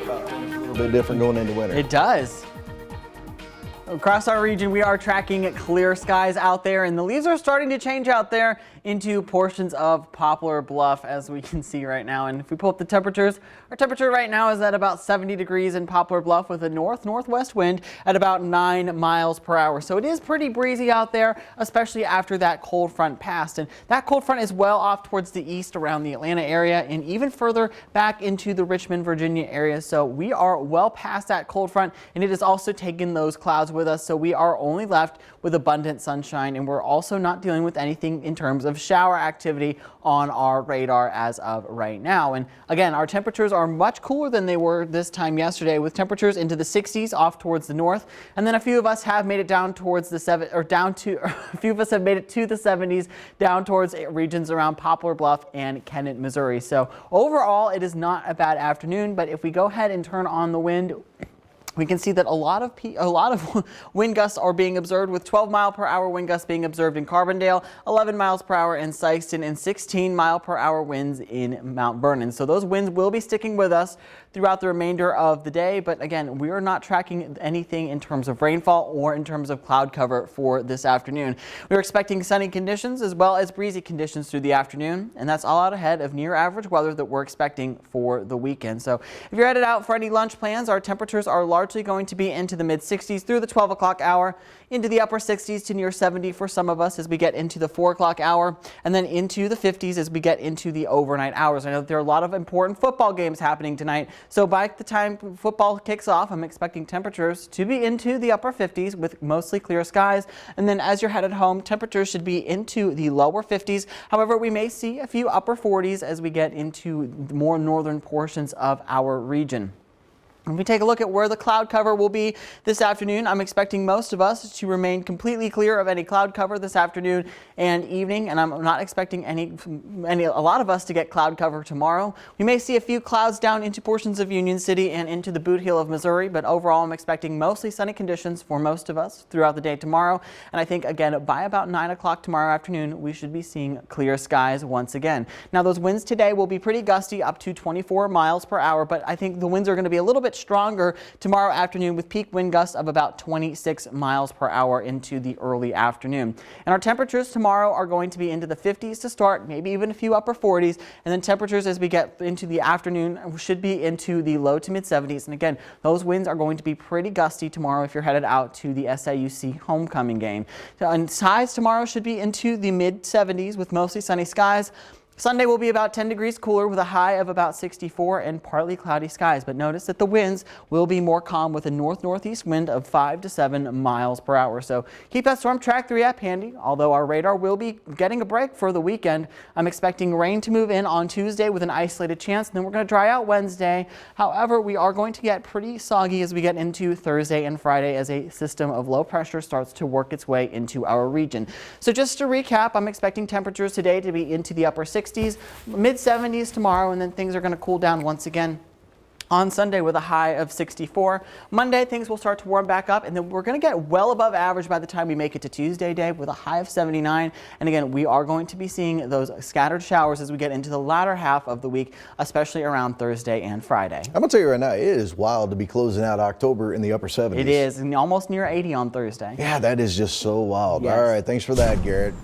A little bit different going into winter. It does. Across our region, we are tracking clear skies out there, and the leaves are starting to change out there into portions of Poplar Bluff, as we can see right now. And if we pull up the temperatures, our temperature right now is at about 70 degrees in Poplar Bluff with a north-northwest wind at about 9 miles per hour. So it is pretty breezy out there, especially after that cold front passed. And that cold front is well off towards the east around the Atlanta area and even further back into the Richmond, Virginia area. So we are well past that cold front, and it has also taken those clouds with us. So we are only left with abundant sunshine, and we're also not dealing with anything in terms of shower activity on our radar as of right now. And again, our temperatures are much cooler than they were this time yesterday, with temperatures into the 60s off towards the north. And then a few of us have made it down towards the a few of us have made it to the 70s down towards regions around Poplar Bluff and Kennett, Missouri. So overall, it is not a bad afternoon, but if we go ahead and turn on the wind, we can see that a lot of wind gusts are being observed, with 12-mile-per-hour wind gusts being observed in Carbondale, 11 miles per hour in Sykeston, and 16-mile-per-hour winds in Mount Vernon. So those winds will be sticking with us throughout the remainder of the day. But again, we are not tracking anything in terms of rainfall or in terms of cloud cover for this afternoon. We're expecting sunny conditions as well as breezy conditions through the afternoon, and that's all out ahead of near average weather that we're expecting for the weekend. So if you're headed out for any lunch plans, our temperatures are largely going to be into the mid 60s through the 12 o'clock hour, into the upper 60s to near 70 for some of us as we get into the 4 o'clock hour, and then into the 50s as we get into the overnight hours. I know that there are a lot of important football games happening tonight, so by the time football kicks off, I'm expecting temperatures to be into the upper 50s with mostly clear skies. And then as you're headed home, temperatures should be into the lower 50s. However, we may see a few upper 40s as we get into more northern portions of our region. If we take a look at where the cloud cover will be this afternoon, I'm expecting most of us to remain completely clear of any cloud cover this afternoon and evening, and I'm not expecting a lot of us to get cloud cover tomorrow. We may see a few clouds down into portions of Union City and into the Boot Heel of Missouri, but overall I'm expecting mostly sunny conditions for most of us throughout the day tomorrow. And I think, again, by about 9 o'clock tomorrow afternoon, we should be seeing clear skies once again. Now, those winds today will be pretty gusty, up to 24 miles per hour, but I think the winds are going to be a little bit stronger tomorrow afternoon, with peak wind gusts of about 26 miles per hour into the early afternoon. And our temperatures tomorrow are going to be into the 50s to start, maybe even a few upper 40s, and then temperatures as we get into the afternoon should be into the low to mid 70s. And again, those winds are going to be pretty gusty tomorrow if you're headed out to the SIUC homecoming game. And highs tomorrow should be into the mid 70s with mostly sunny skies. Sunday will be about 10 degrees cooler with a high of about 64 and partly cloudy skies. But notice that the winds will be more calm with a north-northeast wind of 5 to 7 miles per hour. So keep that Storm Track 3 app handy. Although our radar will be getting a break for the weekend, I'm expecting rain to move in on Tuesday with an isolated chance. And then we're going to dry out Wednesday. However, we are going to get pretty soggy as we get into Thursday and Friday as a system of low pressure starts to work its way into our region. So just to recap, I'm expecting temperatures today to be into the upper 60s, mid 70s tomorrow, and then things are going to cool down once again on Sunday with a high of 64. Monday, things will start to warm back up, and then we're going to get well above average by the time we make it to Tuesday day with a high of 79. And again, we are going to be seeing those scattered showers as we get into the latter half of the week, especially around Thursday and Friday. I'm going to tell you right now, it is wild to be closing out October in the upper 70s. It is, and almost near 80 on Thursday. Yeah, that is just so wild. Yes. All right, thanks for that, Garrett.